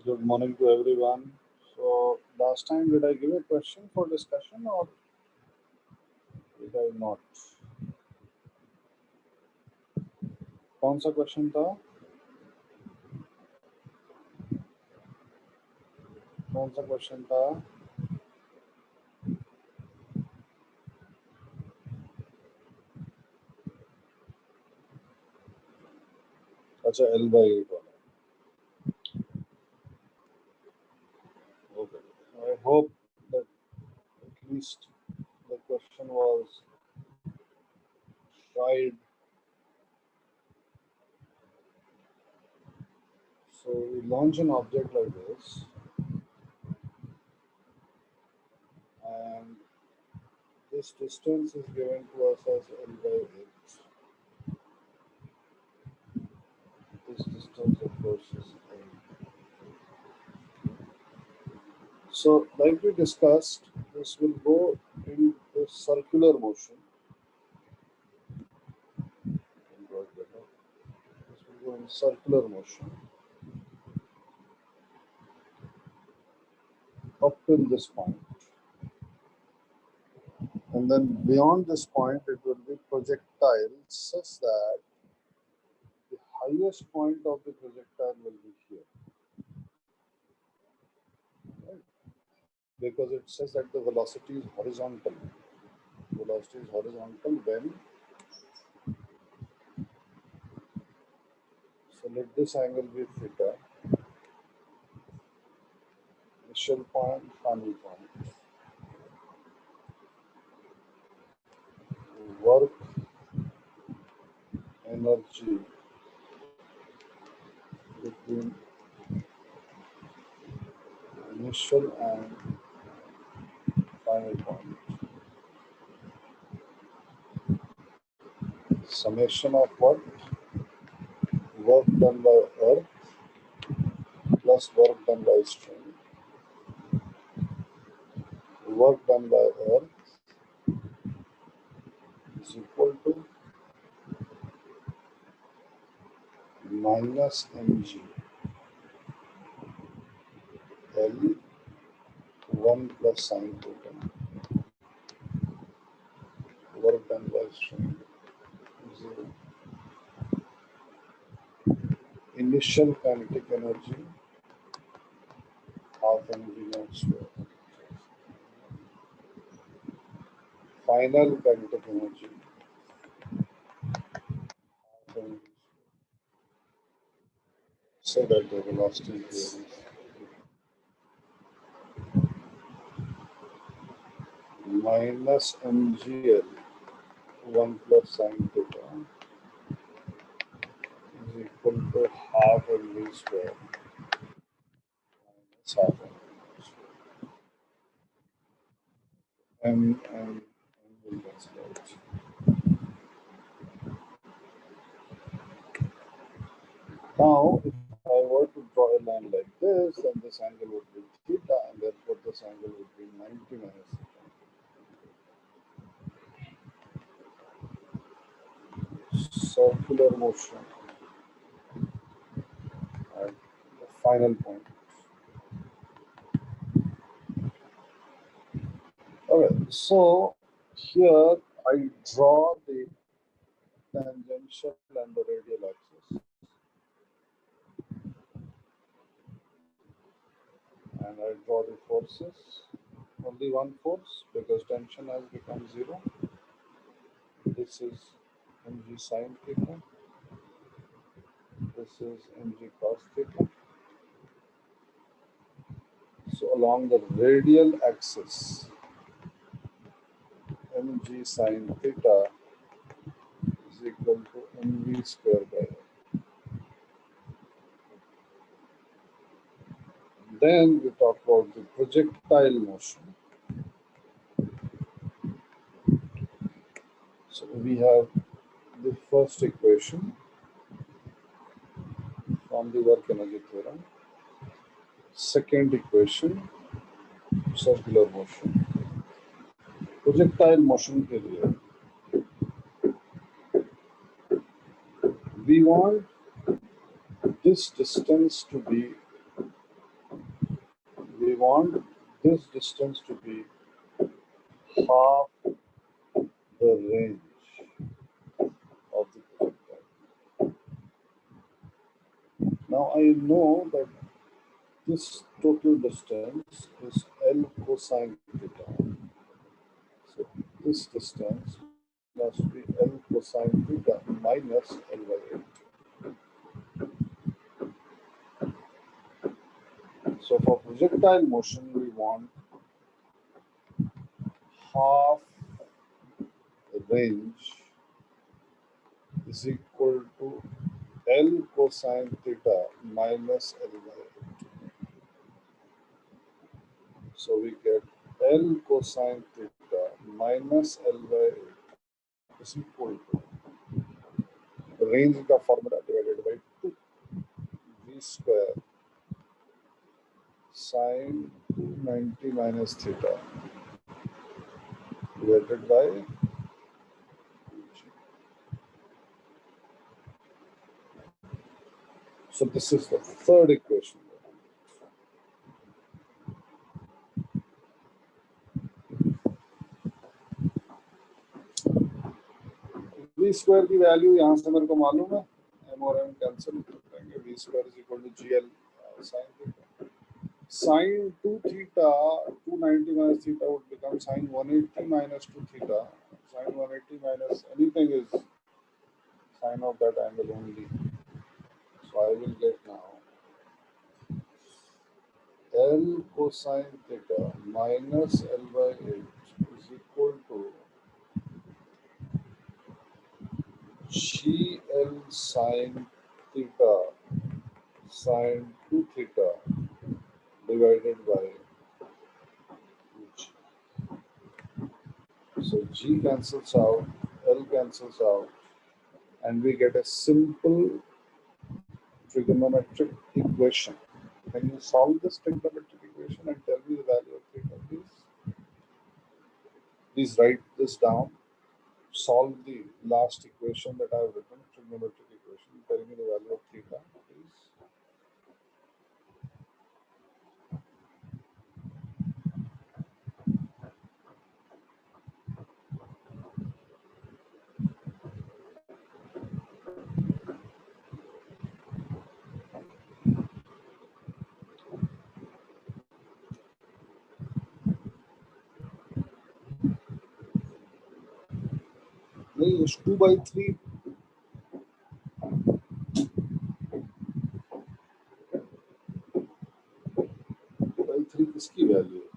Good morning to everyone. So last time did I give a question for discussion or did I not? कौन सा question था? कौन सा question था? अच्छा L/8 वाला. Okay. I hope that at least the question was tried. So we launch an object like this, and this distance is given to us as L/8. This distance, of course, is L. So, like we discussed, this will go in a circular motion. This will go in circular motion up till this point. And then beyond this point, it will be projectile such that the highest point of the projectile will be here. Right? Because it says that the velocity is horizontal. Velocity is horizontal when. So let this angle be theta. Initial point, final point. Work energy between initial and final point. Summation of what? Work done by Earth plus work done by string. Work done by Earth is equal to minus mg L 1 plus sine theta. Work done by string 0. Initial kinetic energy half mg naught square. Final kinetic energy half mg. So that the velocity here is minus mgl 1 plus sine theta is equal to half mv square minus half mv square. M will cancel out. Now, if I were to draw a line like this, then this angle would be theta, and therefore this angle would be 90 minus theta. Circular motion at the final point. Alright, so here I draw the tangential and the radial axis. And I draw the forces. Only one force because tension has become 0. This is mg sine theta. This is mg cos theta. So along the radial axis, mg sine theta is equal to mv square by L. Then we talk about the projectile motion. So we have the first equation from the work energy theorem. Second equation, circular motion. Projectile motion area. We want this distance to be want this distance to be half the range of the projectile. Now I know that this total distance is L cosine theta. So this distance must be L cosine theta minus L by 8. So for projectile motion, we want half range is equal to L cosine theta minus L by 8. So we get L cosine theta minus L by 8 is equal to range का formula divided by 2 v square sine 290 minus theta divided by g. So this is the third equation. V square की value यहाँ से मेरे को मालूम है, m और m cancel करेंगे, v square is equal to gl sin theta. Sin 2 theta 290 minus theta would become sin 180 minus 2 theta. Sin 180 minus anything is sine of that angle only. So I will get now L cosine theta minus L by 8 is equal to GL sine theta sine 2 theta divided by G. So G cancels out, L cancels out, and we get a simple trigonometric equation. Can you solve this trigonometric equation and tell me the value of theta, please? Please write this down. Solve the last equation that I have written, trigonometric equation. Tell me the value of theta, please. नहीं, it's 2 by 3. 2 by 3 किसकी value है?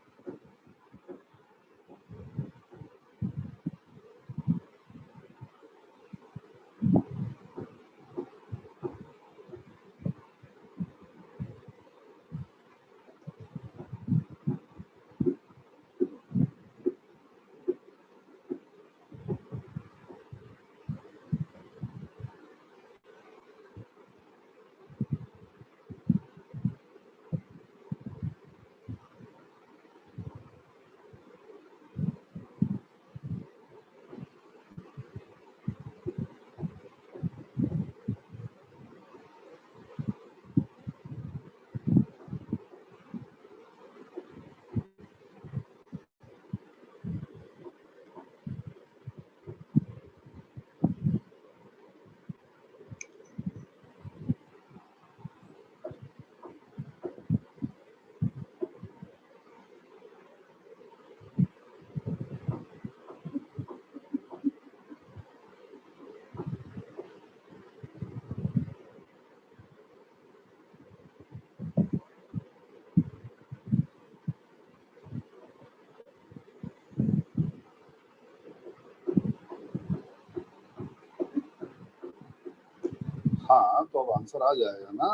हाँ, तो अब answer आ जाएगा ना.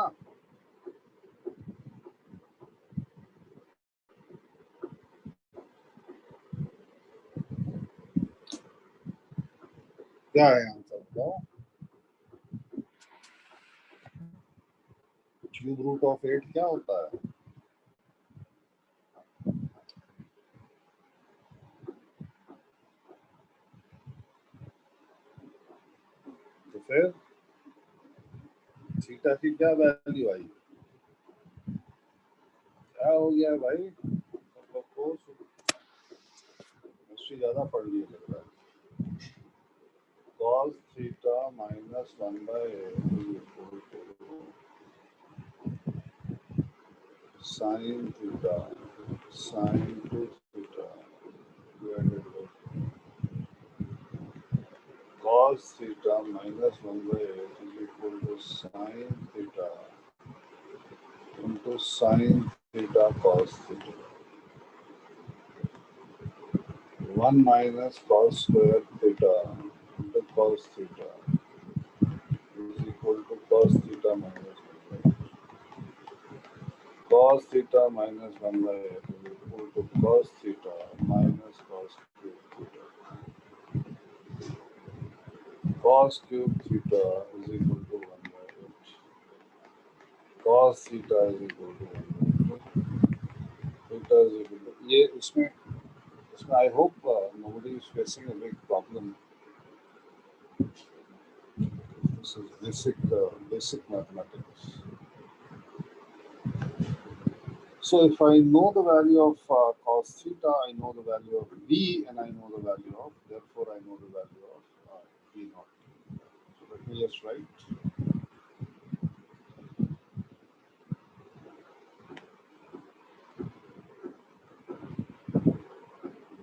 क्या है आंसर बताओ? क्यूब रूट ऑफ 8 क्या होता है? तो फिर थीटा की क्या वैल्यू आई? क्या हो गया भाई? ज़्यादा पढ़ लिए लग रहा है। cos theta minus 1 by a is equal to sin theta sin 2 theta divided by cos theta minus 1 by a is equal to sin theta into sin theta cos theta. 1 minus cos square theta into cos theta is equal to cos theta minus 1 by a. Cos theta minus 1 by a is equal to cos theta minus cos cube theta. Cos cube theta is equal to 1 by 8. Cos theta is equal to 1 by 8. Theta is equal to ये इसमें I hope nobody is facing a big problem. This is basic mathematics. So if I know the value of cos theta, I know the value of v, and I know the value of, therefore I know the value of v naught. So let me just write.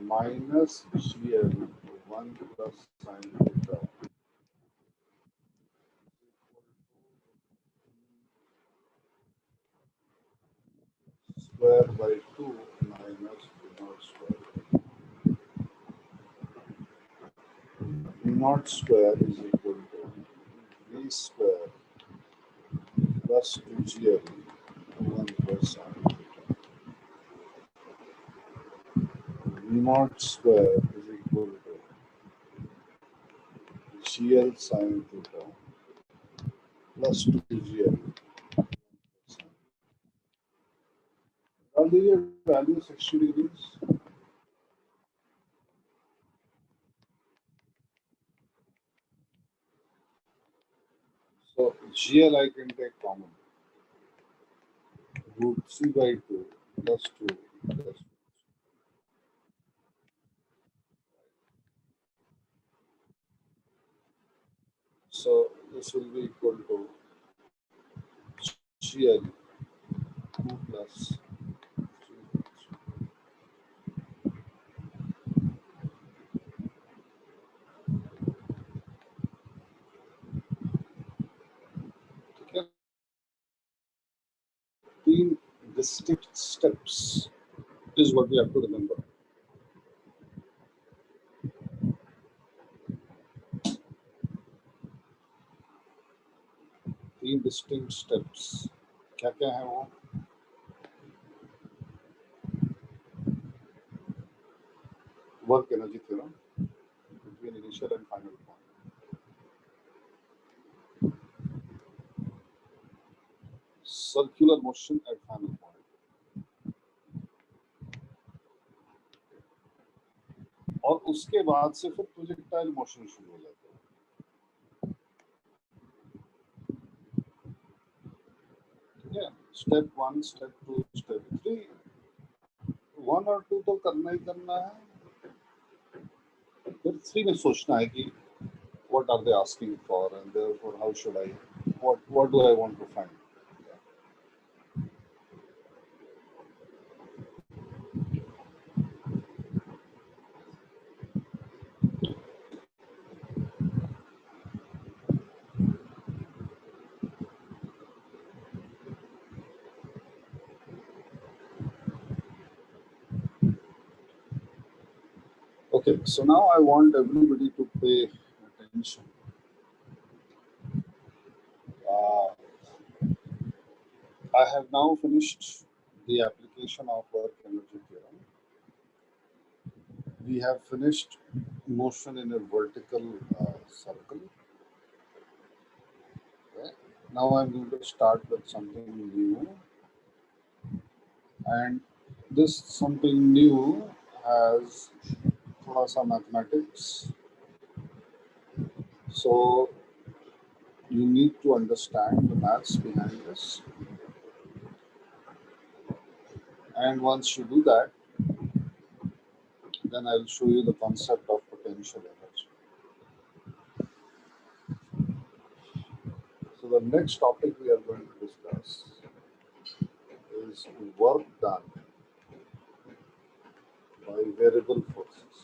Minus GL 1 plus sin theta square by 2 minus v naught square. V naught square is equal to v square plus 2GL 1 plus sin theta. V naught square is equal to GL sin theta plus 2GL. Now the value 60 degrees. So GL I can take common. Root 3 by 2 plus 2 plus 2. So this will be equal to GL 2 plus 3. Okay. 3 distinct steps is what we have to remember. Three distinct steps. क्या क्या है वो? Work energy theorem between initial and final point. Circular motion at final point. और उसके बाद से फिर projectile motion शुरू हो जाता है. ठीक है. Step 1, step 2, step 3. 1 और 2 तो करना ही करना है. फिर 3 में सोचना है कि what are they asking for, and therefore how should I, what do I want to find. Okay, so now I want everybody to pay attention. I have now finished the application of work energy theorem. We have finished motion in a vertical circle. Okay. Now I'm going to start with something new, and this something new has थोड़ा सा mathematics. So you need to understand the maths behind this, and once you do that, then I'll show you the concept of potential energy. So the next topic we are going to discuss is work done by variable forces.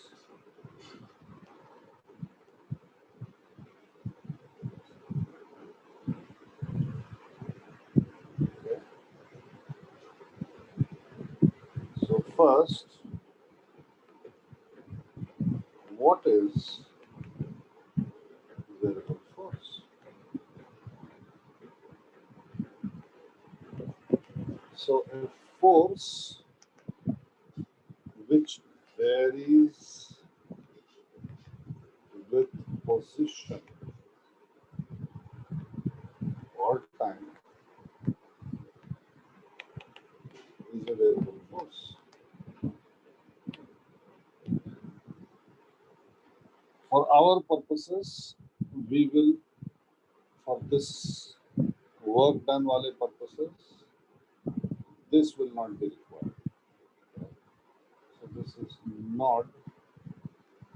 Okay. So first, what is variable force? So a force which varies with position or time is a variable force. For our purposes, we will, for this work done wale purposes, this will not be required. So this is not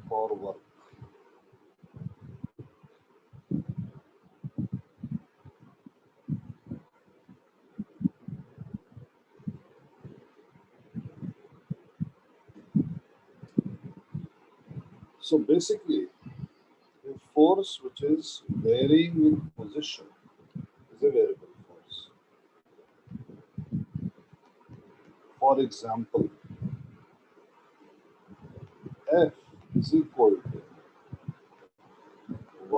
for work. So basically, a force which is varying with position is a variable force. For example, F is equal to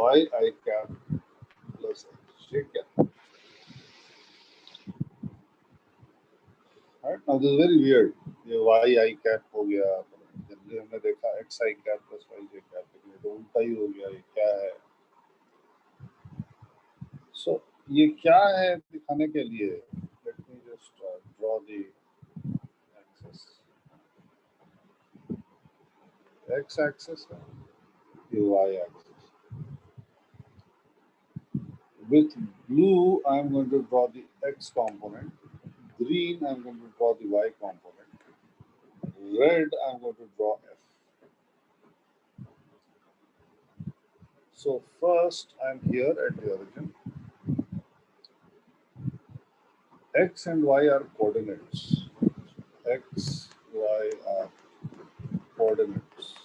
yi cap plus j cap. Right? Now this is very weird. ये yi cap हो गया, generally हमने देखा xi cap plus yj cap, लेकिन ये तो उल्टा ही हो गया. ये क्या है? So ये क्या है दिखाने के लिए? Let me just draw the axis. X axis है, ये y axis. With blue, I am going to draw the x component. Green, I am going to draw the y component. Red, I am going to draw f. So first, I am here at the origin. X and y are coordinates. X, y are coordinates.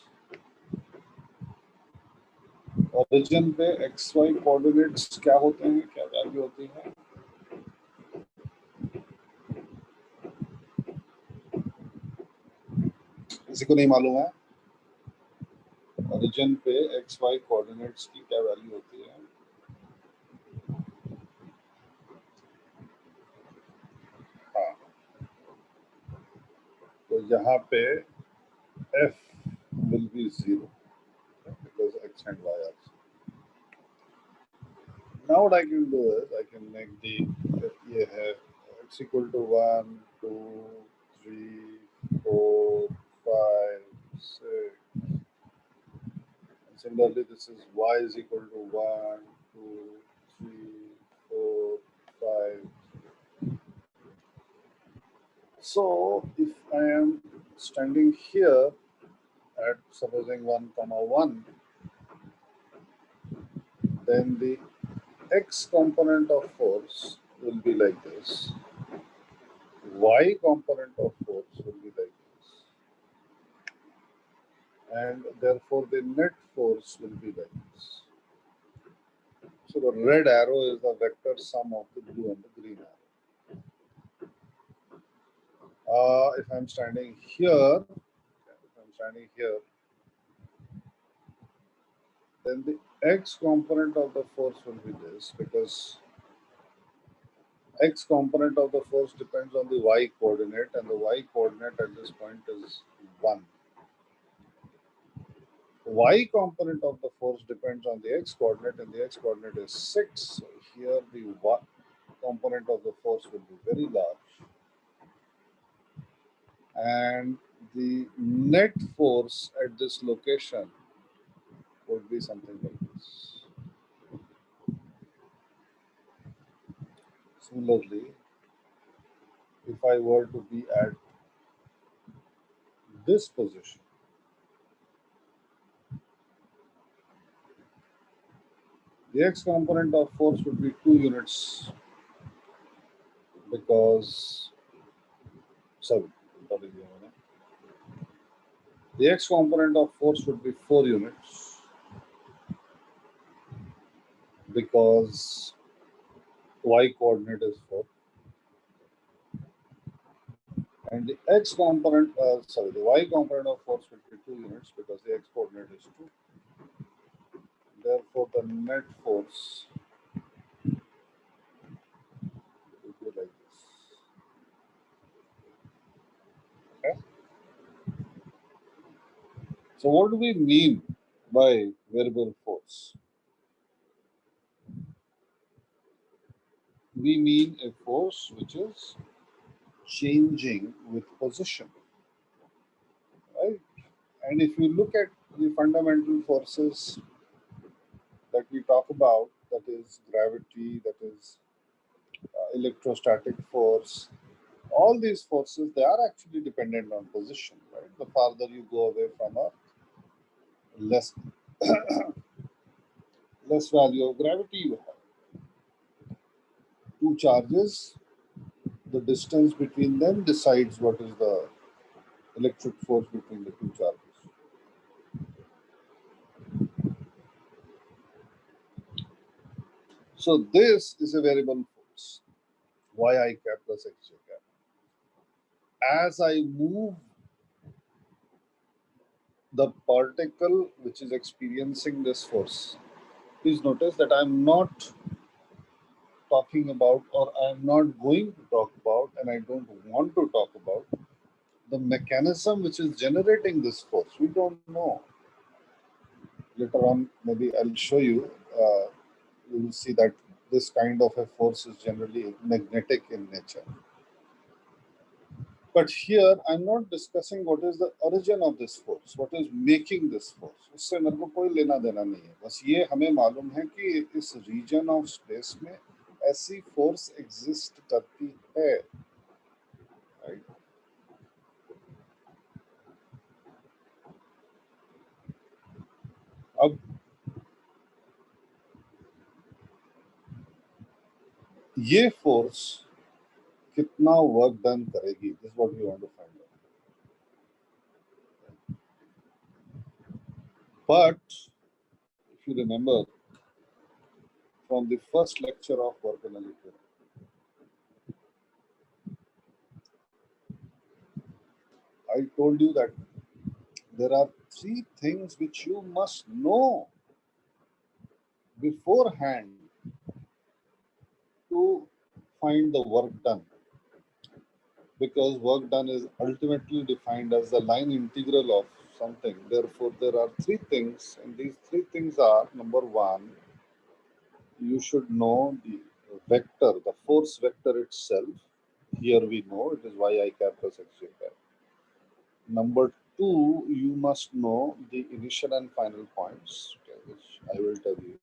Origin पे x, y coordinates क्या होते हैं? क्या value होती है? किसी को नहीं मालूम है? Origin पे x, y coordinates की क्या वैल्यू होती है? हाँ, तो यहाँ पे f will be 0 because x and y are 0. Now what I can do is I can make the ये है x equal to 1, 2, 3, 4, 5, 6. And similarly, this is y is equal to 1, 2, 3, 4, 5. So if I am standing here at supposing 1, 1, then the x component of force will be like this. Y component of force will be like this. And therefore the net force will be like this. So the red arrow is the vector sum of the blue and the green arrow. If I'm standing here, then the x component of the force will be this, because x component of the force depends on the y coordinate, and the y coordinate at this point is 1. Y component of the force depends on the x coordinate, and the x coordinate is 6. So here the y component of the force will be very large, and the net force at this location would be something like this. Similarly, if I were to be at this position, The x component of force would be 2 units because, sorry, the x component of force would be 4 units because y coordinate is 4. And the x component, the y component of force would be 2 units because the x coordinate is 2. Therefore, the net force would be like this. Okay. So, what do we mean by variable force? We mean a force which is changing with position, right? And if you look at the fundamental forces that we talk about, that is gravity, that is electrostatic force, all these forces, they are actually dependent on position, right? The farther you go away from Earth, less less value of gravity you have. Two charges, the distance between them decides what is the electric force between the two charges. So this is a variable force, yi cap plus xj cap. As I move the particle which is experiencing this force, please notice that I'm not talking about, or I'm not going to talk about, and I don't want to talk about the mechanism which is generating this force. We don't know. Later on, maybe I'll show you. You will see that this kind of a force is generally magnetic in nature. But here, I'm not discussing what is the origin of this force, what is making this force. उससे मेरे को कोई लेना देना नहीं है. बस ये हमें मालूम है कि इस region of space में ऐसी force exist करती है. Right? अब ये force कितना work done करेगी? This is what we want to find out. But if you remember from the first lecture of work analysis, I told you that there are 3 things which you must know beforehand to find the work done, because work done is ultimately defined as the line integral of something. Therefore, there are 3 things, and these 3 things are: number 1, you should know the vector, the force vector itself. Here we know it is yi cap plus xj cap. Number 2, you must know the initial and final points, okay, which I will tell you.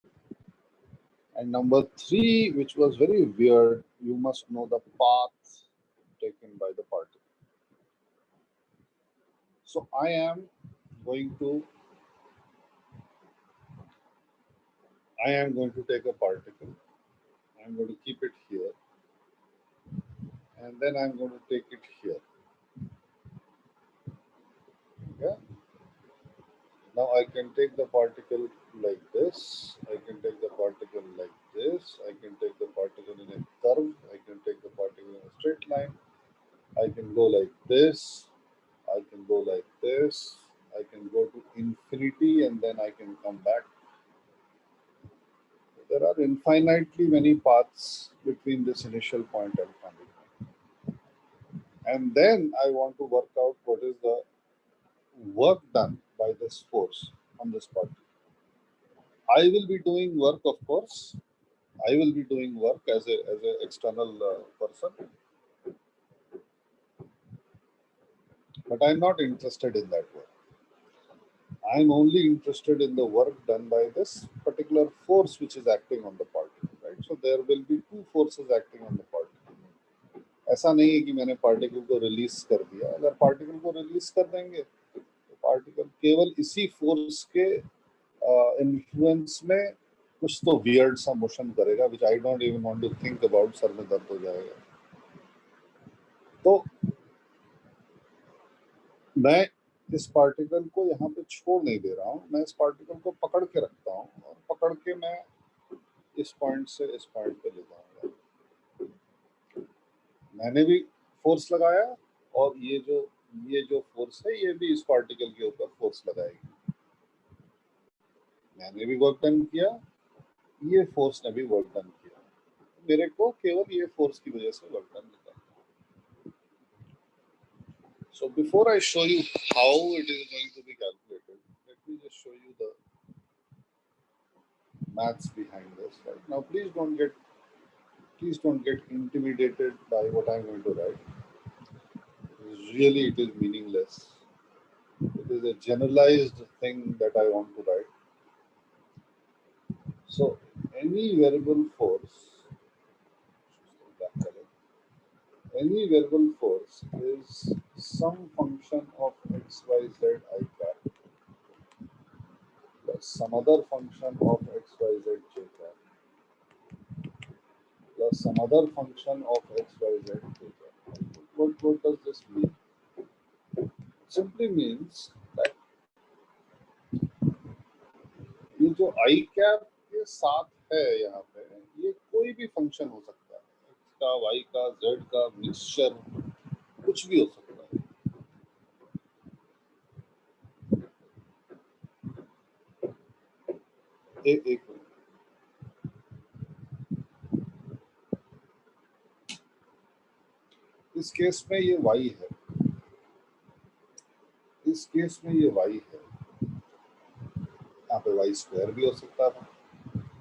And number 3, which was very weird, you must know the path taken by the particle. So I am going to take a particle. I'm going to keep it here, and then I'm going to take it here. Okay. Now I can take the particle like this. I can take the particle like this. I can take the particle in a curve. I can take the particle in a straight line. I can go like this. I can go like this. I can go to infinity, and then I can come back. There are infinitely many paths between this initial point and final point. And then I want to work out what is the work done by this force on this particle. I will be doing work, of course. I will be doing work as an external person. But I'm not interested in that work. I'm only interested in the work done by this particular force which is acting on the particle, right? So there will be 2 forces acting on the particle. ऐसा नहीं है कि मैंने particle को release कर दिया. अगर particle को रिलीज कर देंगे तो पार्टिकल केवल इसी फोर्स के इन्फ्लुएंस में कुछ तो वियर्ड सा मोशन करेगा which I don't even want to think about, सर में दर्द हो जाएगा। तो मैं इस पार्टिकल को यहाँ पे छोड़ नहीं दे रहा हूँ, मैं इस पार्टिकल को पकड़ के रखता हूँ और पकड़ के मैं इस पॉइंट से इस पॉइंट पे ले जाऊंगा। मैंने भी फोर्स लगाया और ये जो फोर्स है ये भी इस पार्टिकल के ऊपर फोर्स लगाएगी। मैंने भी वर्क डन किया, ये फोर्स ने भी वर्क डन किया, मेरे को केवल ये फोर्स की वजह से वर्क डन निकलता है। So before I show you how it is going to be calculated, let me just show you the maths behind this. Right now, please don't get intimidated by what I'm going to write. Really, it is meaningless. It is a generalized thing that I want to write. So any variable force is some function of x, y, z, I cap plus some other function of x, y, z, j cap plus some other function of x, y, z, j cap. What does this mean? It simply means that ये जो I cap के साथ है यहाँ पे, ये कोई भी फंक्शन हो सकता है, x का, y का, z का, मिक्सचर, कुछ भी हो सकता है। एक मिनट, इस केस में ये y है, इस केस में ये y है, यहाँ पे y स्क्वायर भी हो सकता था,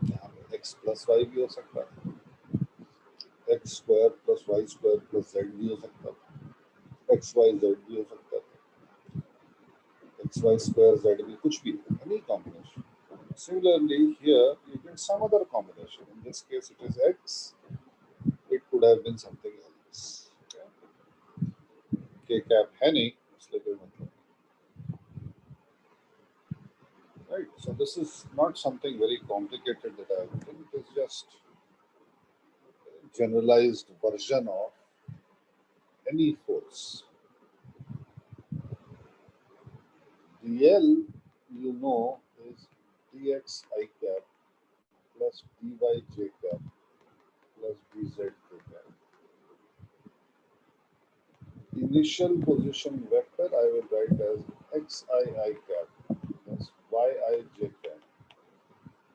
यहाँ पे x प्लस वाई भी हो सकता था, x square plus y square plus z भी हो सकता था, x y z भी हो सकता था, x y स्क्वायर z भी, कुछ भी, any combination. Similarly, here you get some other combination. In this case, it is x. It could have been something else. K cap है नहीं, इसलिए कोई मतलब नहीं. Right. So this is not something very complicated that I have written. It is just a generalized version of any force. dl, you know, is dx I cap plus dy j cap plus dz j cap. Initial position vector I will write as xi cap plus yi j cap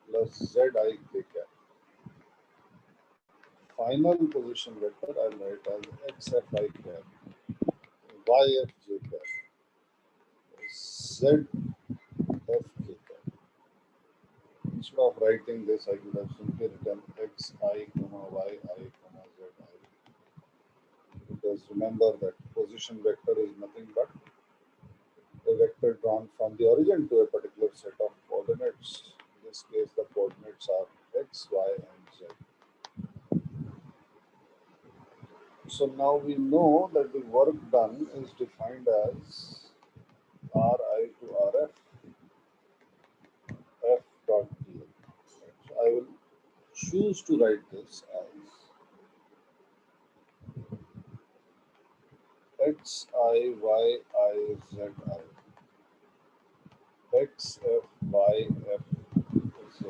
plus zi k cap. Final position vector I will write as xfi cap, yf j cap, zf k cap. Instead of writing this, I could have simply written xi, yi, zi. Because remember that position vector is nothing but a vector drawn from the origin to a particular set of coordinates. In this case, the coordinates are x, y, and z. So now we know that the work done is defined as Ri to Rf, f dot dl. So I will choose to write this as xi, yi, zi. X, f, y, f, z.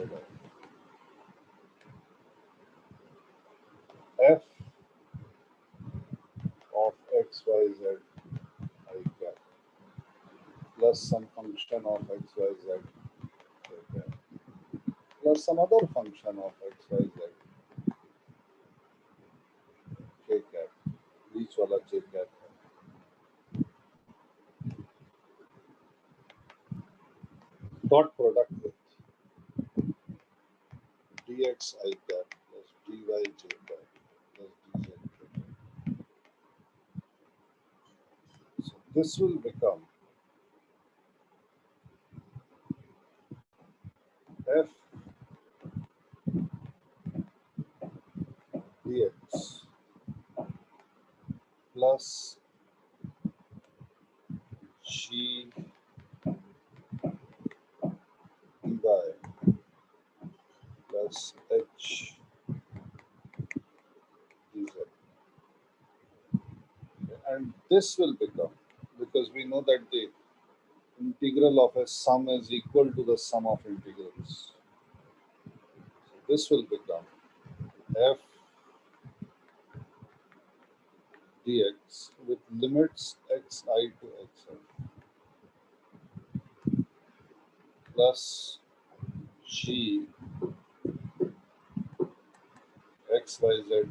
F of x, y, z, I cap plus some function of x, y, z, j cap plus some other function of x, y, z, j cap. Each wala j cap. Dot product with dx I cap plus dy j cap plus dz j cap. So this will become f dx plus g dy plus h dz. And this will become, because we know that the integral of a sum is equal to the sum of integrals. This will become f dx with limits xi to xi plus g xyz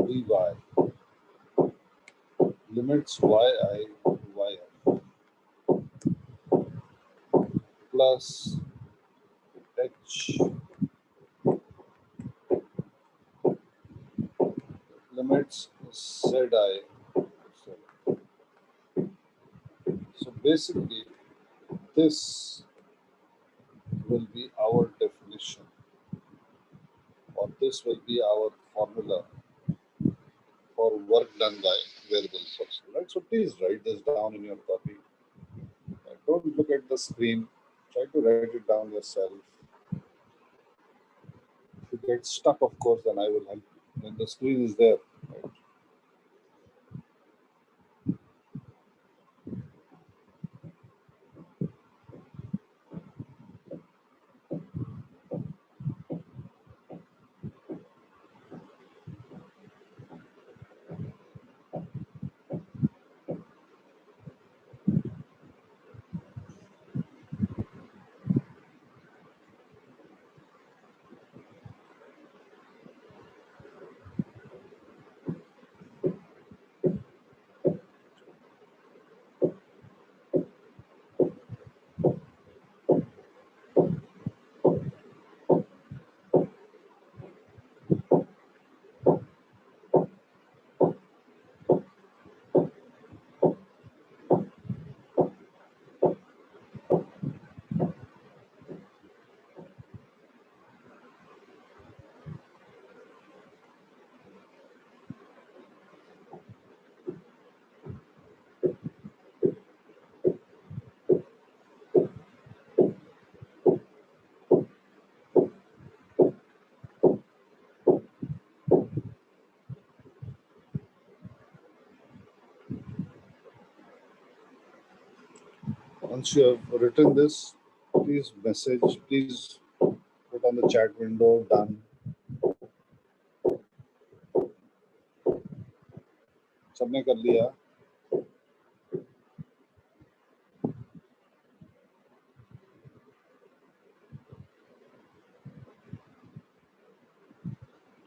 dy limits yi to yf plus h limits zi. So basically, this will be our definition, or this will be our formula for work done by variable function. Right? So please write this down in your copy. Don't look at the screen. Try to write it down yourself. If you get stuck, of course, then I will help you. Then the screen is there. Right? Once you have written this, please message, please put on the chat window, done. सबने कर लिया.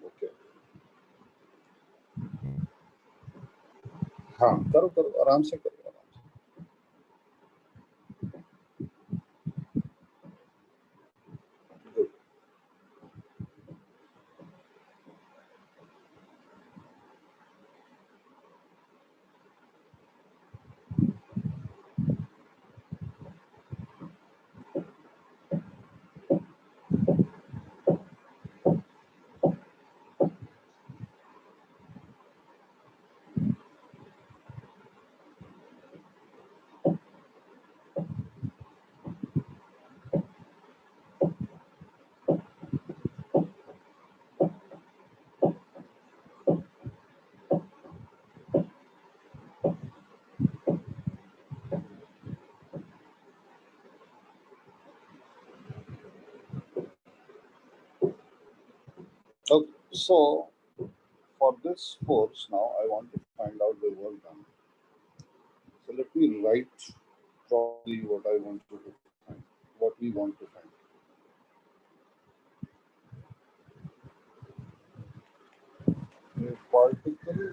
Okay. हाँ, करो करो, आराम से करो. Good. Okay, so for this course now, I want to find out the work done. So let me write probably what I want you to find, what we want to find. A particle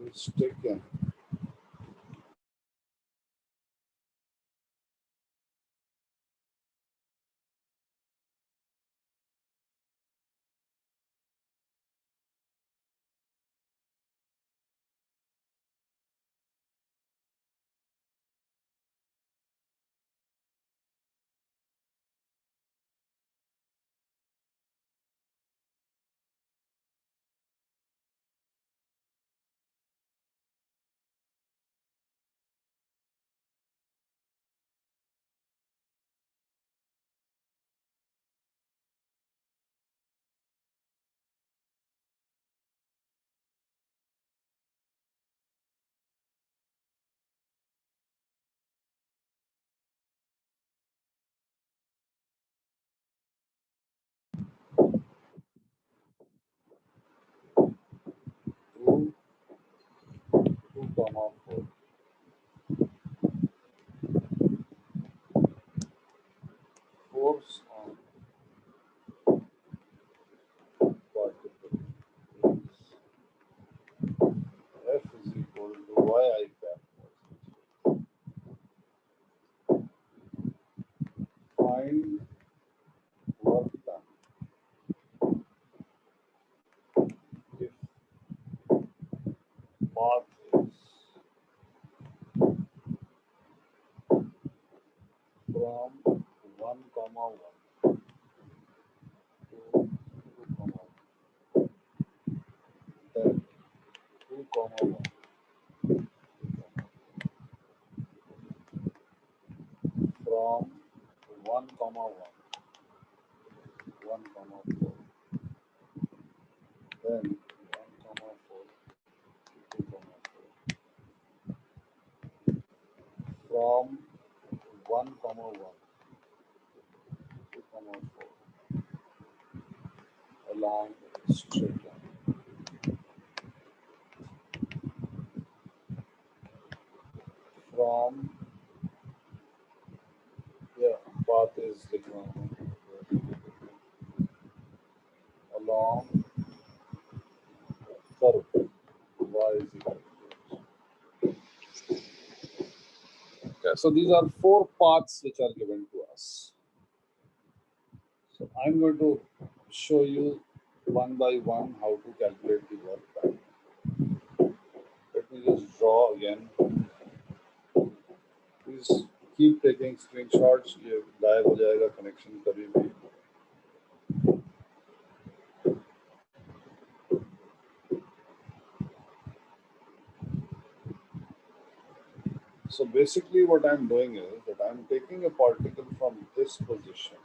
is taken comma 4. Force on particle is F is equal to yi cap. Find work done if path is from 1 comma 1 to 2 comma 1, then 2 comma 1 from 1 comma 1, 1 comma 4, then 1 comma 4 to 2 comma 4, from 1 comma 1 to 2 comma 4 along a straight line. From path is लिखना है along curve y is equal to. Okay, so these are 4 paths which are given to us. So I'm going to show you one by one how to calculate the work done. Let me just draw again. Please keep taking screenshots. ये गायब हो जाएगा connection कभी भी. So basically what I'm doing is that I'm taking a particle from this position.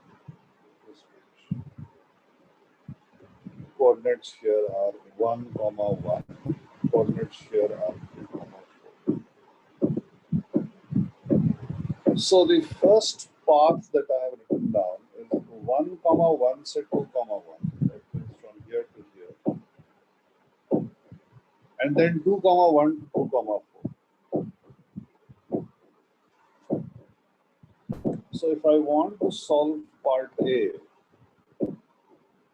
Coordinates here are 1 comma 1. Coordinates here are 2 comma 4. So the first path that I have written down is 1 comma 1 से 2 comma 1. That means from here to here. And then 2 comma 1 to 2 comma 4. So if I want to solve part A,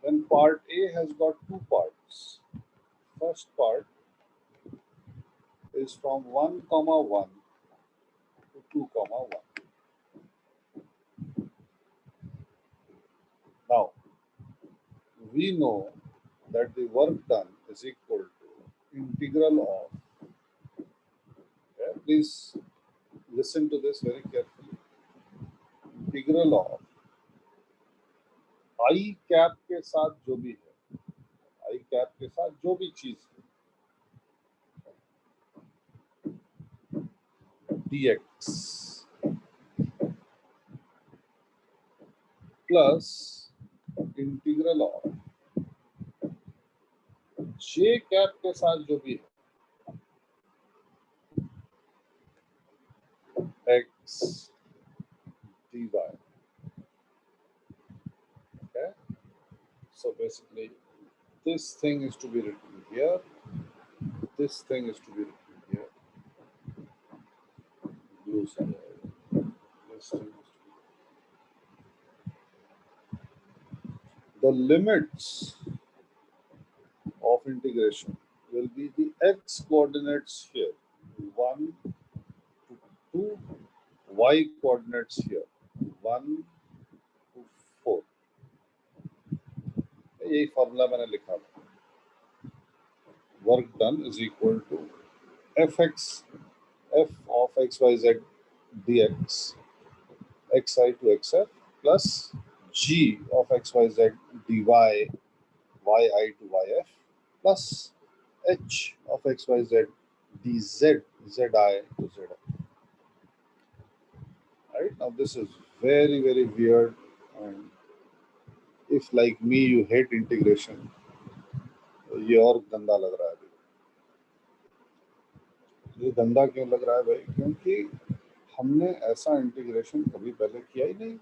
then part A has got 2 parts. First part is from 1 comma 1 to 2 comma 1. Now, we know that the work done is equal to integral of, please listen to this very carefully, integral of I cap के साथ जो भी है, I cap के साथ जो भी चीज है, dx plus integral of j cap के साथ जो भी है, x dy. Okay, so basically this thing is to be written here, this thing is to be written here. Blue side. This thing is to be. The limits of integration will be the x coordinates here, 1 to 2, y coordinates here, 1 to 4. यही formula मैंने लिखा था. Work done is equal to fx, f of xyz dx, xi to xf, plus g of xyz dy, yi to yf, plus h of xyz dz, zi to zi. Right, now this is very very weird, and if like me you hate integration, ये और गंदा लग रहा है. ये गंदा क्यों लग रहा है भाई? क्योंकि हमने ऐसा इंटीग्रेशन कभी पहले किया ही नहीं.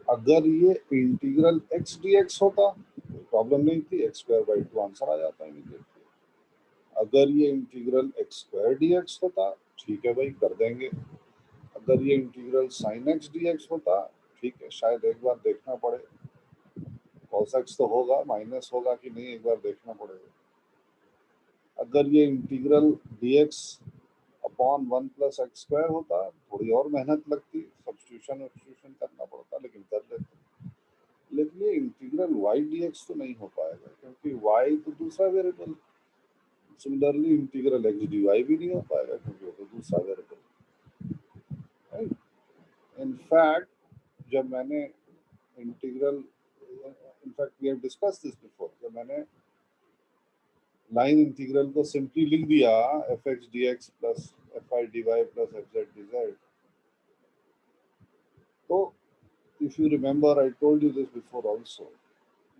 अगर ये इंटीग्रल x dx होता, प्रॉब्लम नहीं थी, x² by 2 आंसर आ जाता है इमीडिएटली. अगर ये integral x square D x होता, ठीक है भाई, कर देंगे। अगर ये integral sine x D x होता, ठीक है, शायद एक बार देखना पड़े, कॉस एक्स तो होगा, माइनस होगा कि नहीं एक बार देखना पड़ेगा। अगर ये integral D x upon one plus x square होता, थोड़ी और मेहनत लगती, सब्स्टिट्यूशन करना पड़ता, लेकिन कर लेते। लेकिन ये इंटीग्रल वाई डी एक्स तो नहीं हो पाएगा, क्योंकि वाई तो दूसरा वेरिएबल। Similarly integral x d y भी नहीं हो पाएगा, क्योंकि वो तो दूसरा वेरिएबल। इनफैक्ट जब मैंने integral, in fact we have discuss this before, जब मैंने लाइन इंटीग्रल को सिंपली लिख दिया F X D X plus F Y D Y plus F Z D Z, तो if you remember I told you this before also,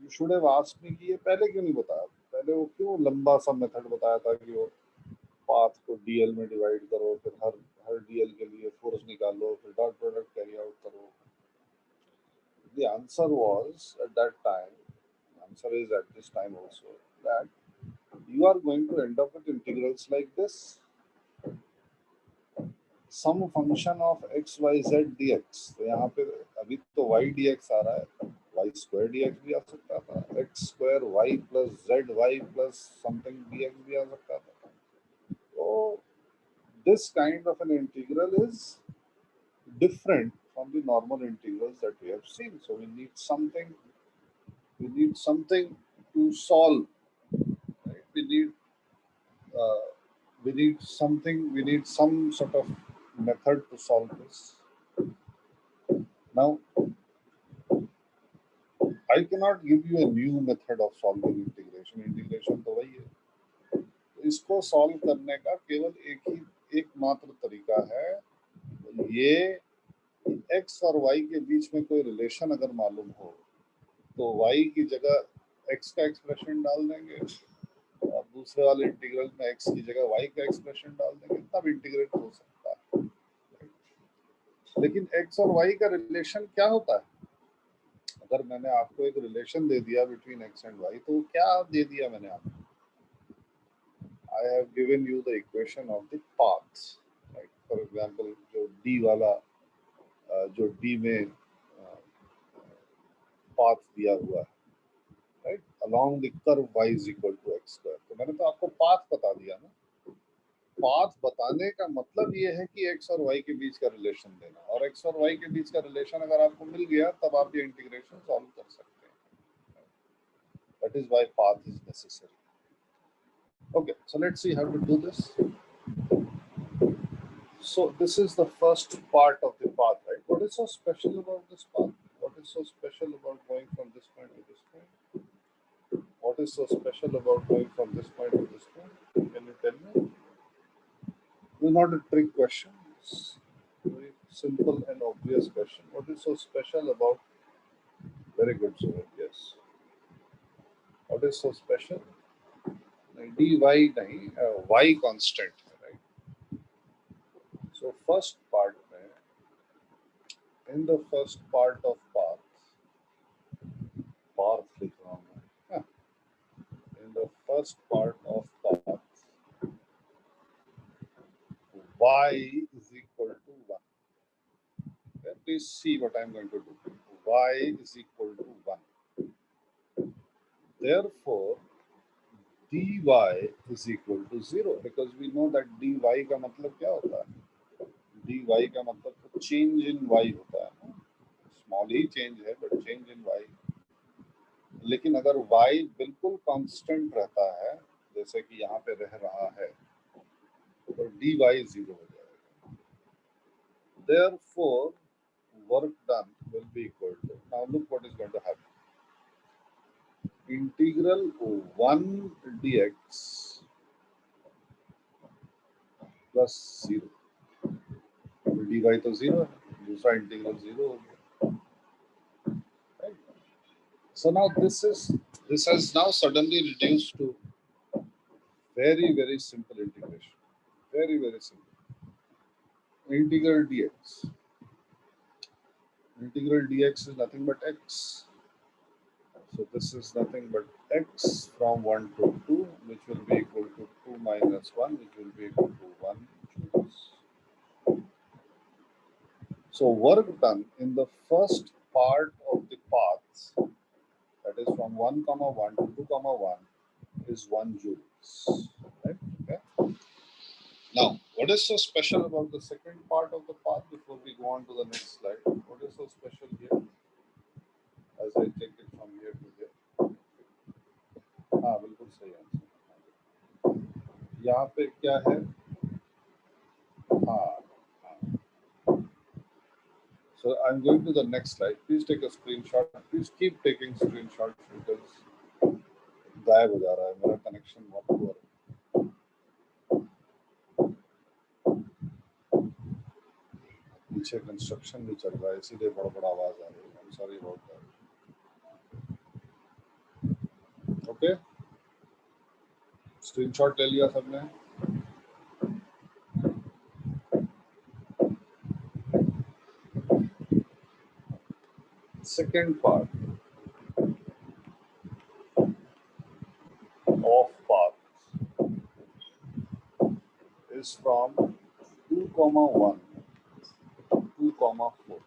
you should have asked me कि ये पहले क्यों नहीं बताया, पहले वो क्यों लंबा सा मेथड बताया था कि वो पाथ को डीएल में डिवाइड करो, फिर हर डीएल के लिए फोर्स निकालो, फिर डॉट प्रोडक्ट कैरी आउट करो। The answer was at that time, answer is at this time also, that you are going to end up with integrals like this, some function of x y z dx। तो यहाँ पे अभी तो y dx आ रहा है, y square dx भी आ सकता था, x square y plus z y plus something dx भी आ सकता था। तो this kind of an integral is different from the normal integrals that we have seen. So we need something to solve, right? Uh, we need some sort of method to solve this. Now, I cannot give you a new method of solving integration. Integration तो वही है। इसको solve करने का केवल एकमात्र तरीका है, ये x और y के बीच में कोई रिलेशन अगर मालूम हो, तो y की जगह x का एक्सप्रेशन डाल देंगे, और दूसरे वाले इंटीग्रल में x की जगह y का एक्सप्रेशन डाल देंगे, तब इंटीग्रेट हो सकता है। लेकिन x और y का रिलेशन क्या होता है? अगर मैंने आपको एक रिलेशन दे दिया बिटवीन x एंड y, तो क्या दे दिया मैंने आपको? I have given you the equation of the paths, right? For example, जो d वाला, जो d में पाथ दिया हुआ है, right, along the curve y is equal to x square, तो मैंने तो आपको पाथ बता दिया ना। पाथ बताने का मतलब ये है कि x और y के बीच का रिलेशन देना, और x और y के बीच का रिलेशन अगर आपको मिल गया, तब आप ये इंटीग्रेशन सॉल्व कर सकते हैं। That is why path is necessary. Okay, so let's see how to do this. So this is the first part of the path, right? What is so special about this path? What is so special about going from this point to this point? What is so special about going from this point to this point? Can you tell me? It's not a trick question. It's a very simple and obvious question. What is so special about? Very good, Sumit. Yes. What is so special? dy नहीं, y constant, right? So first part में, in the first part of path लिख रहा हूँ मैं, in the first part of path, y is equal to 1. Okay, please see what I am going to do. Y is equal to 1. Therefore, dy is equal to 0, because we know that dy का मतलब क्या होता है? dy का मतलब तो change in y होता है ना, small ही change है, but change in y। लेकिन अगर y बिल्कुल कांस्टेंट रहता है, जैसे कि यहाँ पे रह रहा है, तो dy 0 हो जाएगा। Therefore, work done will be equal to, now look what is going to happen. Integral 1 dx plus 0, dy तो 0 है, दूसरा इंटीग्रल 0 हो गया, right? So now this has now suddenly reduced to very simple integration, very simple. Integral dx. Integral dx is nothing but x. So this is nothing but x from 1 to 2, which will be equal to 2 minus 1, which will be equal to 1 joules. So work done in the first part of the paths, that is from 1 comma 1 to 2 comma 1, is 1 joules. Right? Okay. Now, what is so special about the second part of the path before we go on to the next slide? What is so special here? As I take it from here to here. हाँ बिल्कुल सही answer. यहाँ पे क्या है? हाँ. So I'm going to the next slide. Please take a screenshot. Please keep taking screenshots because गायब हो जा रहा है मेरा connection बहुत poor है. पीछे कंस्ट्रक्शन भी चल रहा है इसीलिए बड़ा आवाज आ रही है. I'm sorry about that. Okay. Screenshot ले लिया सबने? Second part of path is from 2 comma 1 to 2 comma 4.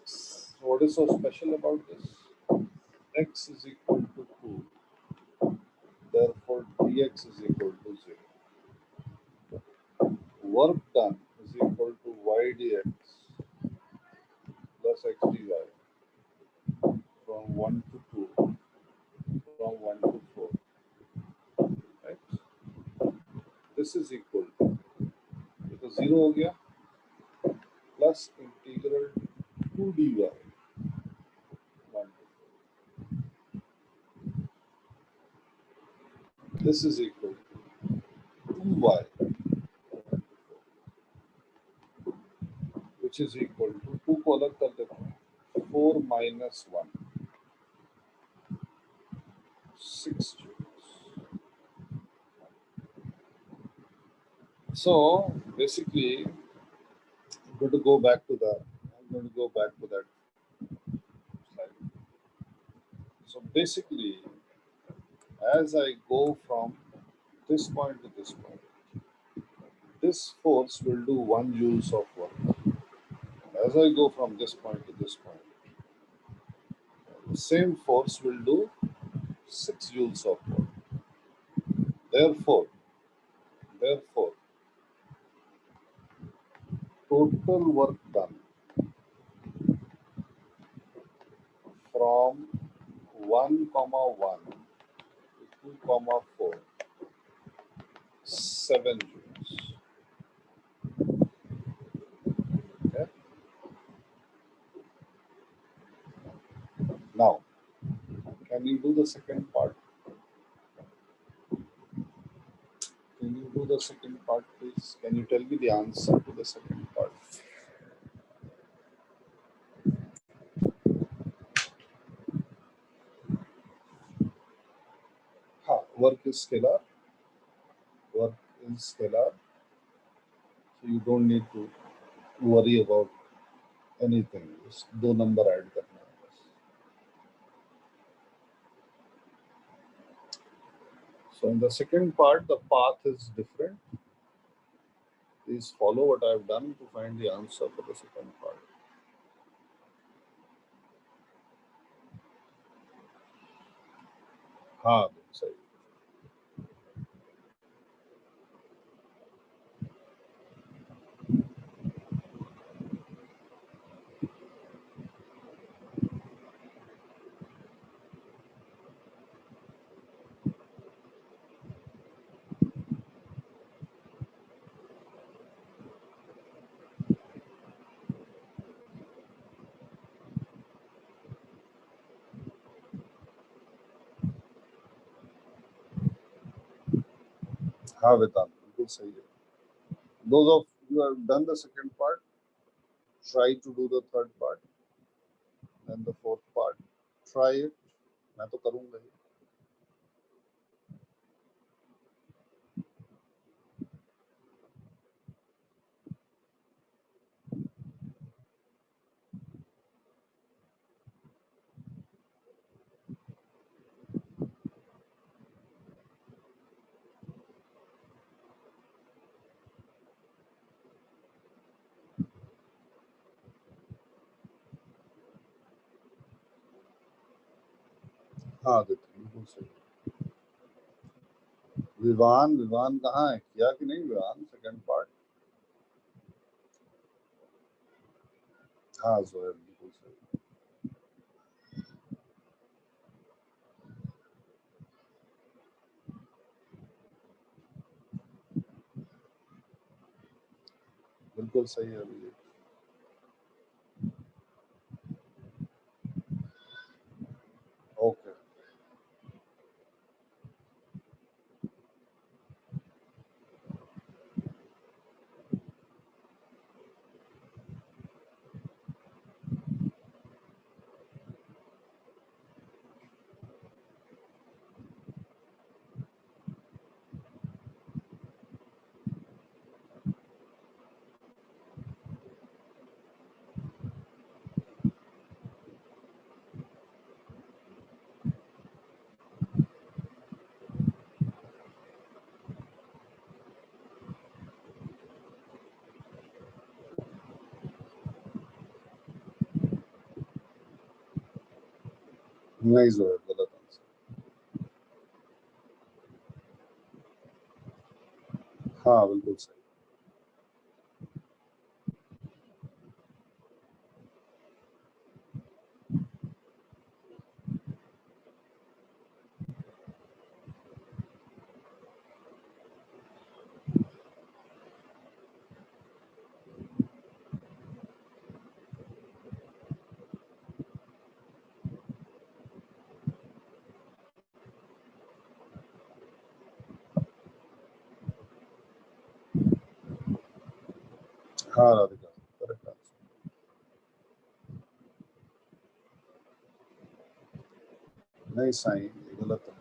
So what is so special about this? X is equal to 2. Therefore, dx is equal to 0. Work done is equal to y dx plus x dy from 1 to 2, from 1 to 4. Right? This is equal to, because 0 हो गया, plus integral 2 dy 1 to 4. This is equal to 2y, which is equal to 2 को अलग कर देता हूँ, 4 minus 1, 6 joules. So basically, I'm going to go back to that slide. So basically, as I go from this point to this point, this force will do 1 joules of work. As I go from this point to this point, the same force will do 6 joules of work. Therefore, total work done from 1 comma 1 to 2 comma 4, 7 joules. Okay. Now, can you do the second part? Can you do the second part, please? Can you tell me the answer to the second part? Work is scalar. Work is scalar. So you don't need to worry about anything. Just दो number add करना है बस. So in the second part, the path is different. Please follow what I have done to find the answer for the second part. हाँ सही. हाँ वेदांत बिल्कुल सही है. Those of you who have done the second part, try to do the third part and the fourth part. Try it. मैं तो करूँगा ही. हाँ देते बिल्कुल सही। विवान विवान कहाँ है, किया कि नहीं विवान सेकंड पार्ट? हाँ जोएल बिल्कुल सही। बिल्कुल सही है अभी। ओके। नहीं जोएल गलत आंसर। हाँ बिल्कुल सही। हाँ राधिका करेक्ट आंसर। नहीं साईं ये गलत है।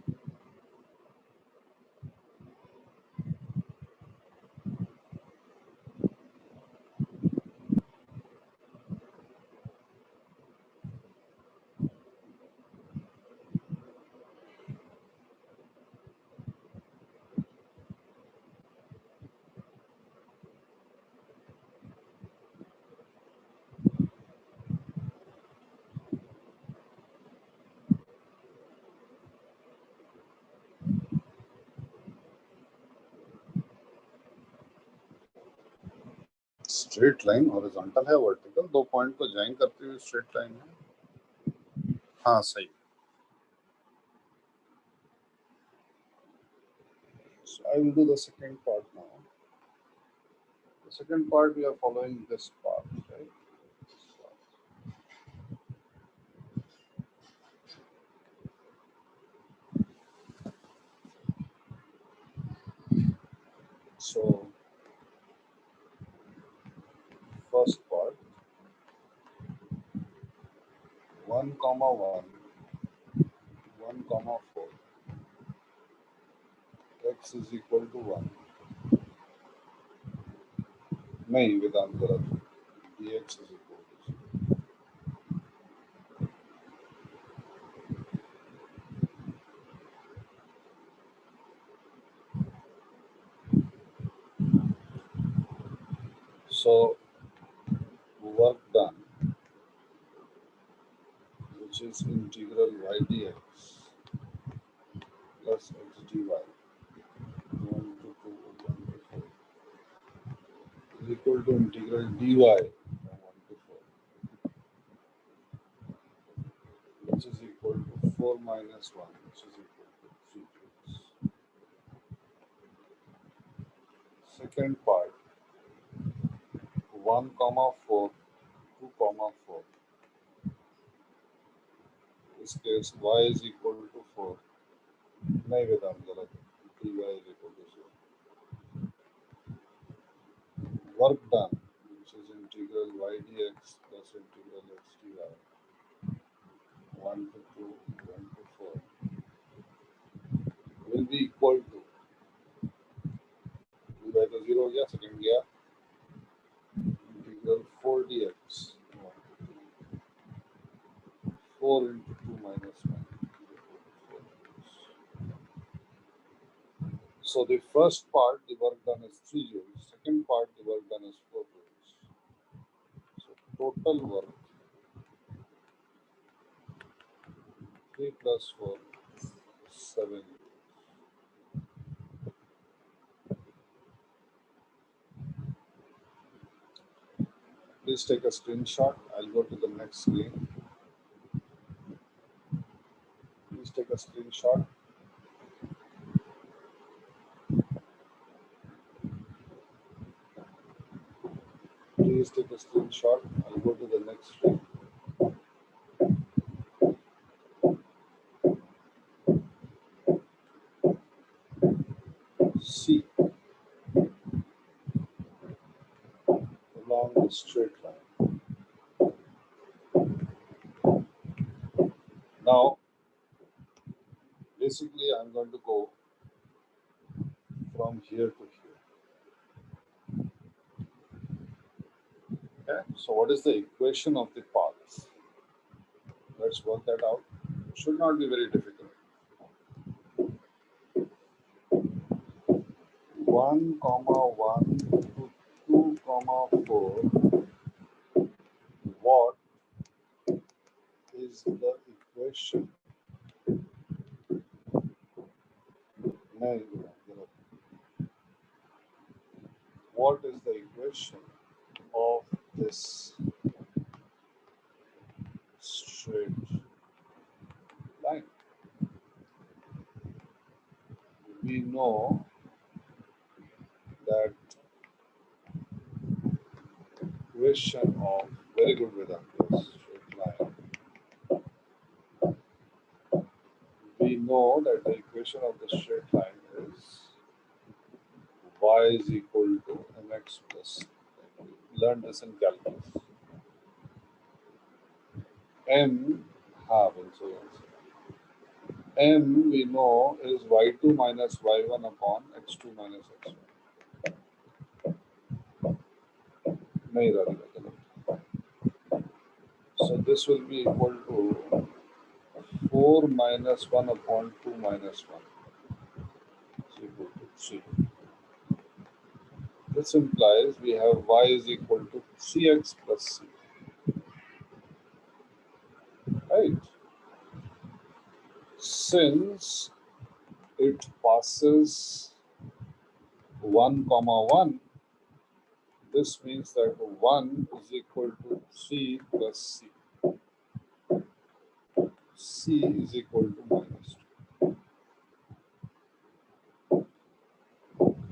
स्ट्रेट लाइन हॉरिजॉन्टल है वर्टिकल, दो पॉइंट को ज्वाइन करते हुए स्ट्रेट लाइन है। हाँ सही। So I will do the second part now. The second part we are following this part, right? So first part 1 comma 1 1 comma 4 x is equal to 1 नहीं वेदांत गलत dx is equal to 0. So work done, which is integral y dx plus x dy 1 to 2 1 to 4 is equal to integral dy from 1 to 4, which is equal to 4 minus 1, which is equal to 3 joules. Second part 1 comma 4 2 comma 4. This case y is equal to 4. नहीं वेदांत गलत है, dy is equal to 0. Work done, which is integral y dx plus integral x dy 1 to 2 1 to 4 will be equal to dy तो 0 हो गया, second गया integral 4 dx 4 into 2 minus 1. So the first part the work done is 3 joules, second part the work done is 4 joules. So total work 3 plus 4 7. Please take a screenshot. I'll go to the next screen. Please take a screenshot. Please take a screenshot. I'll go to the next screen. C along the straight line. Now, basically, I'm going to go from here to here. Okay, so what is the equation of the path? Let's work that out. It should not be very difficult. 1, 1 to 2, 4. What is the equation? What is the equation of this straight line? We know that equation of, very good Vedanta, straight line. We know that the equation of the straight line is y is equal to mx plus. Learn this in calculus. M M we know is y2 minus y1 upon x2 minus x1. So this will be equal to 4 minus 1 upon 2 minus 1 is equal to 3. This implies we have y is equal to 3x plus c. Right? Since it passes 1, 1, this means that 1 is equal to 3 plus c. C is equal to minus 2.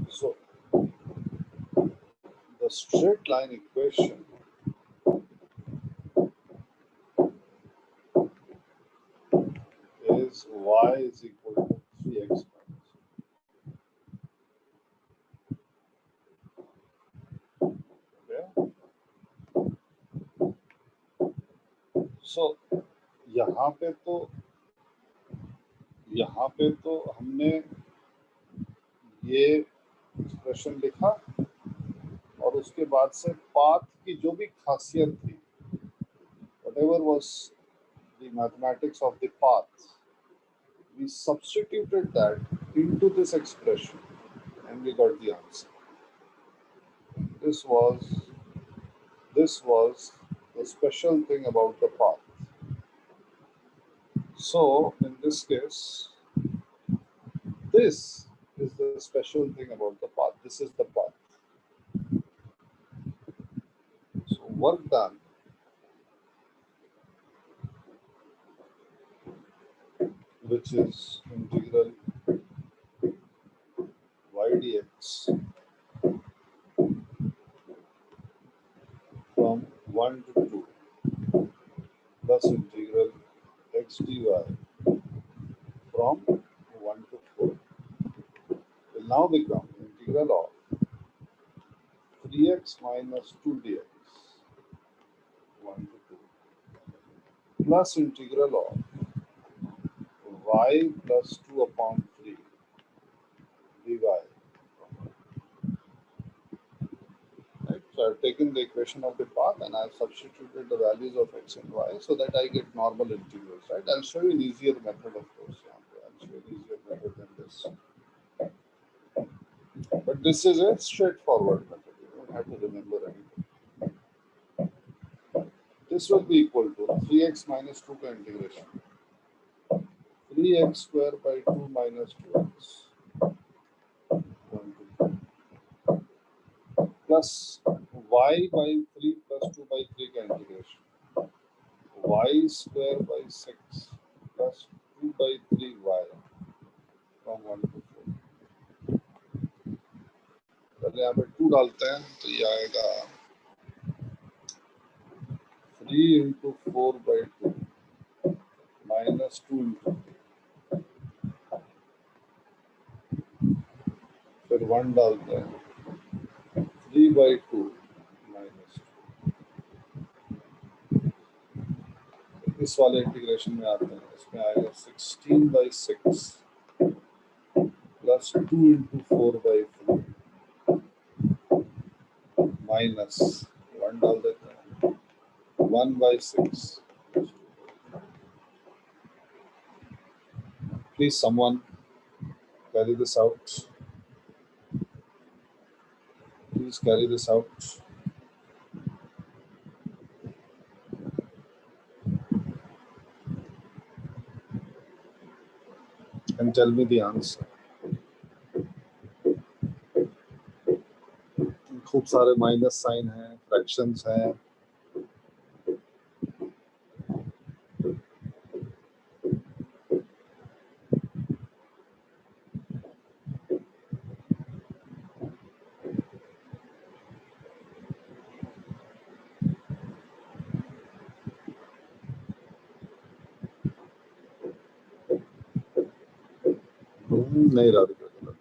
So, the straight line equation is y is equal to 3x minus 2. Okay? So, यहाँ पे तो हमने ये expression लिखा और उसके बाद से पाथ की जो भी खासियत थी, whatever was the mathematics of the path, we substituted that into this expression and we got the answer. This was the special thing about the path. So in this case, this is the special thing about the path. This is the path. So work done which is integral y dx from 1 to 2 plus integral x dy from 1 to 4 will now become integral of 3x minus 2 dx 1 to 2 plus integral of y plus 2 upon 3 dy. Right? So I've taken the equation of the path and I've substituted the values of x and y so that I get normal integrals. Right? I'll show you an easier method, of course. I'll show you an easier method than this. But this is a straightforward method. You don't have to remember anything. This will be equal to 3x minus 2 का integration. 3 3x square by 2 minus 2x plus y by 3 plus 2 by 3 का integration y square by 6 plus 2 by 3y from 1 to 4. पहले यहाँ पे 2 डालते हैं तो ये आएगा 3 into 4 by 2 minus 2 into 3 फिर 1 डालते हैं 3 by 2 minus 2 इस वाले इंटीग्रेशन में आते हैं इसमें आएगा 16 by 6 plus 2 into 4 by 3 minus 1 डाल देते हैं 1 by 6. Please someone carry this out. Please carry this out. And tell me the answer. खूब सारे माइनस साइन हैं, फ्रैक्शंस हैं. नहीं राधिका गलत.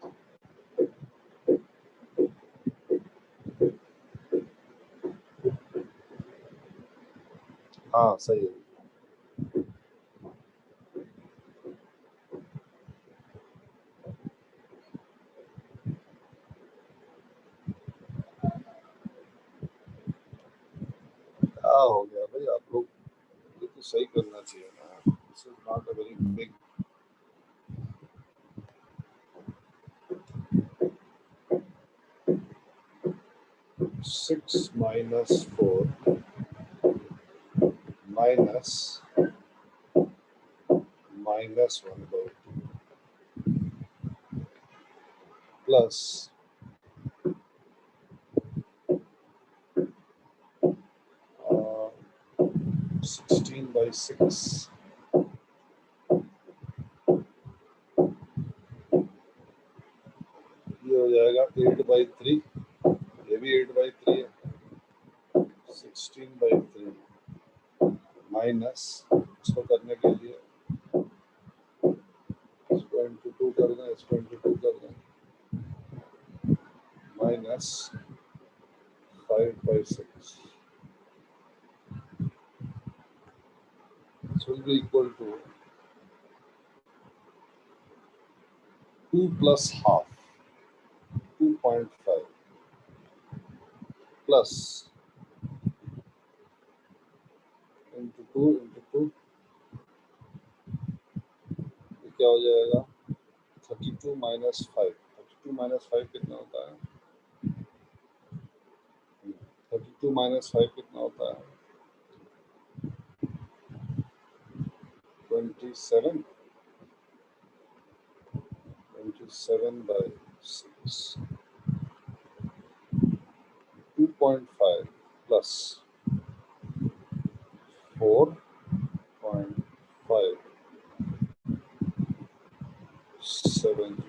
हाँ सही है. क्या हो गया भाई आप लोग, ये तो सही करना चाहिए ना. This is not a very big. Six minus 4 minus minus 1 by 2 plus 16 by 6 ये हो जाएगा 8 by 3. ये भी 8 by 3 है. 16 by 3 माइनस इसको करने के लिए इसको into 2 कर दें, इसको into 2 कर दें, minus 5 by 6. This will be equal to 2 plus half 2.5 plus into 2 into 2 ये क्या हो जाएगा 32 minus 5. 32 minus 5 कितना होता है? 32 minus 5 कितना होता है? 27. 27 by 6. 2.5 plus 4.5 7.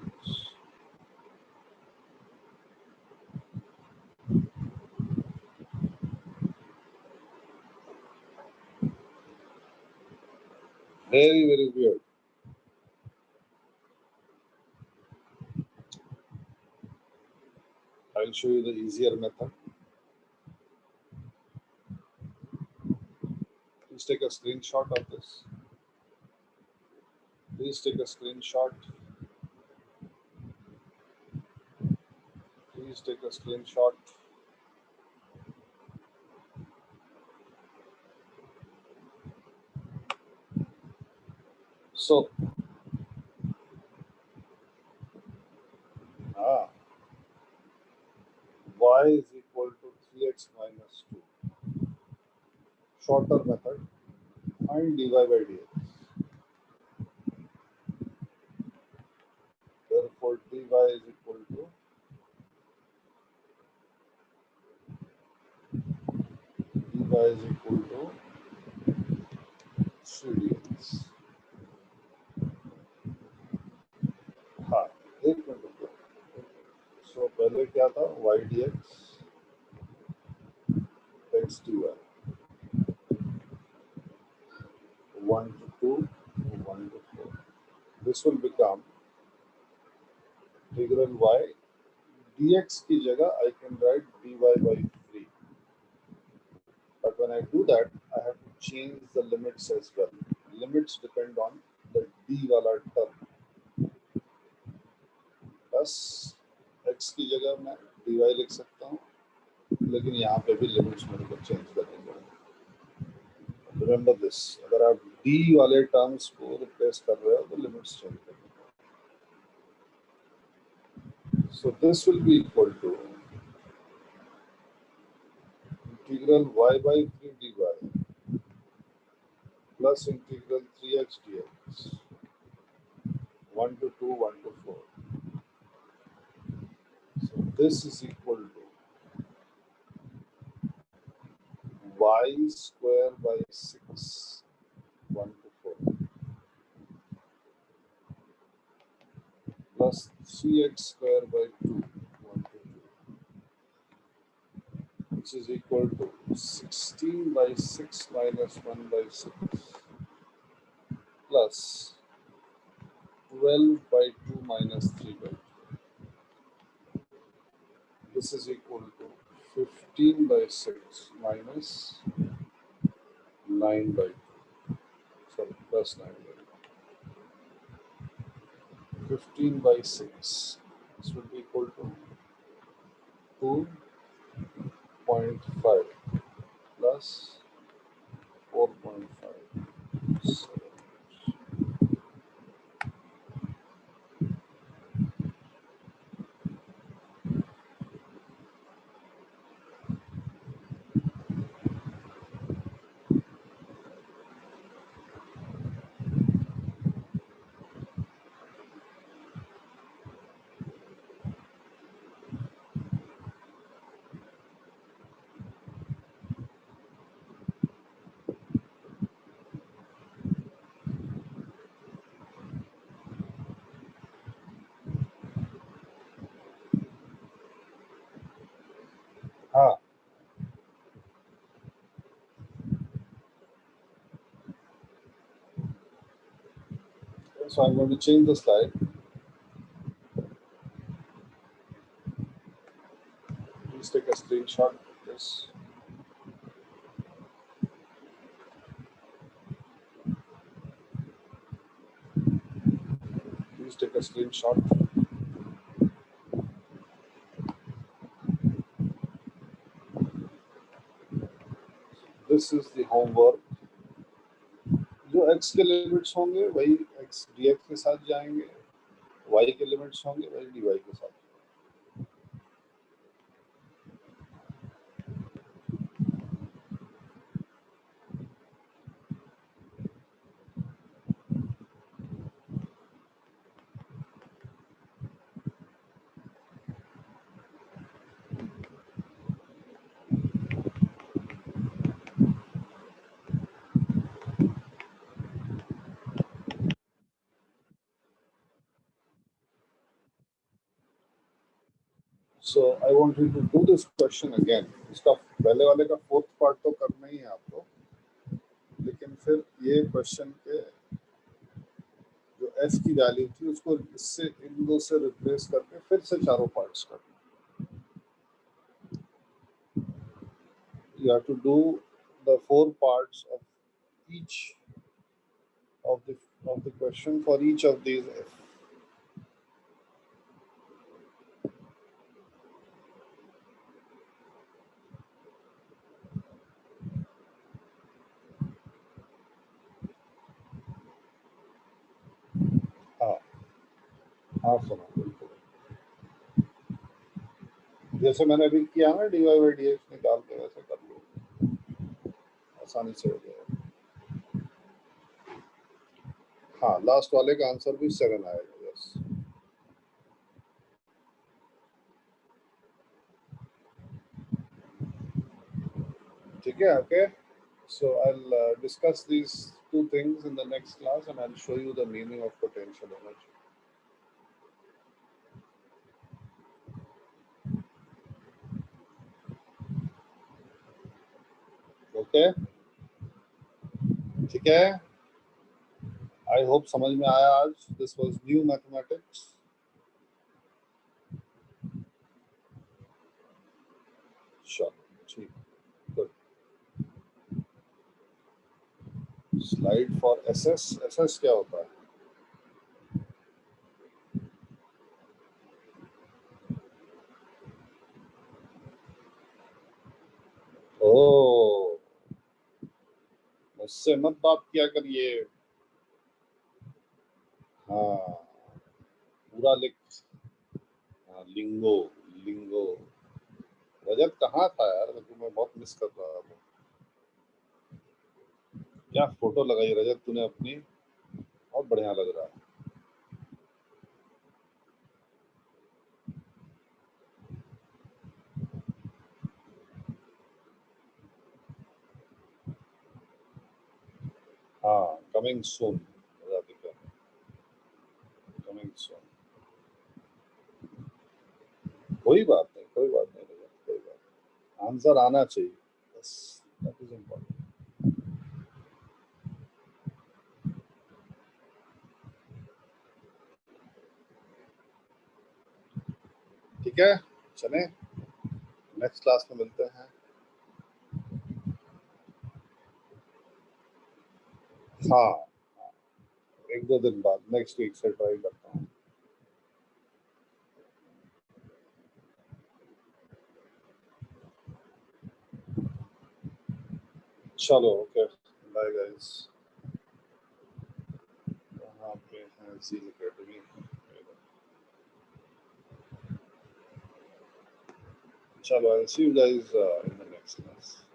Very weird. I'll show you the easier method. Please take a screenshot of this. Please take a screenshot. Please take a screenshot. So, y is equal to 3x minus 2. Shorter method, find dy by dx. therefore dy is equal to dy is equal to 3dx. हाँ एक minute रुको. सो पहले क्या था y dx x dy 1 to 2 1 to 4. This will become integral y dx की जगह I can write dy by 3. But when I do that, I have to change the limits as well. Limits depend on the d वाला term. बस x की जगह मैं dy लिख सकता हूँ, लेकिन यहाँ पे भी लिमिट्स मेरे को चेंज करनी पड़ेगी. रिमेंबर दिस, अगर आप d वाले टर्म्स को रिप्लेस कर रहे हो तो लिमिट्स चेंज करनी पड़ेगी. So this will be equal to integral y by 3 dy plus integral 3x dx 1 to 2 1 to 4. So this is equal to y square by 6 1 to 4 plus 3x square by 2 1 to 2, which is equal to 16 by 6 minus 1 by 6 plus 12 by 2 minus 3 by 2. This is equal to 15 by 6 minus 9 by 2. Sorry, plus 9 by 2. 15 by 6. This will be equal to 2.5 plus 4.5. हाँ, so I'm going to change the slide. Please take a screenshot of this. Please take a screenshot. This is the homework. जो x के limits होंगे वही x dx के साथ जाएंगे, y के limits होंगे वही dy के साथ. So I want you to do this question again. इसका पहले वाले का फोर्थ पार्ट तो करना ही है आपको, लेकिन फिर ये क्वेश्चन के जो f की वैल्यू थी उसको इससे इन दो से रिप्लेस करके फिर से चारों पार्ट्स करना. You have to do the 4 parts of each of the question for each of these f. हाँ सुना बिल्कुल, जैसे मैंने अभी किया ना dy by dx निकाल के वैसे कर लो, आसानी से हो जाएगा. हाँ, लास्ट वाले का आंसर भी 7 आएगा. यस, ठीक है? Okay. So I'll discuss these two things in the next class, and I'll show you the meaning of potential energy. Okay? ठीक है? I hope समझ में आया आज. This was new mathematics. Sure. ठीक. Good. Slide for SS. SS क्या होता है? ओह, मुझसे मत बात किया करिए. हाँ, पूरा लिख. हाँ, लिंगो. लिंगो. रजत कहाँ था यार? मैं बहुत मिस कर रहा था. क्या फोटो लगाई रजत तूने अपनी, बहुत बढ़िया लग रहा है. हाँ, कमिंग सून. Coming soon. कोई बात नहीं, कोई बात नहीं रजत, कोई बात नहीं. आंसर आना चाहिए, बस दैट इज इम्पोर्टेंट. ठीक है, चलें, नेक्स्ट क्लास में मिलते हैं. हाँ, एक दो दिन बाद नेक्स्ट वीक से ट्राई करता हूँ. चलो, ओके, बाय गाइस. यहाँ पे है ज़ील एकेडमी. चलो, I'll see you guys in the next class.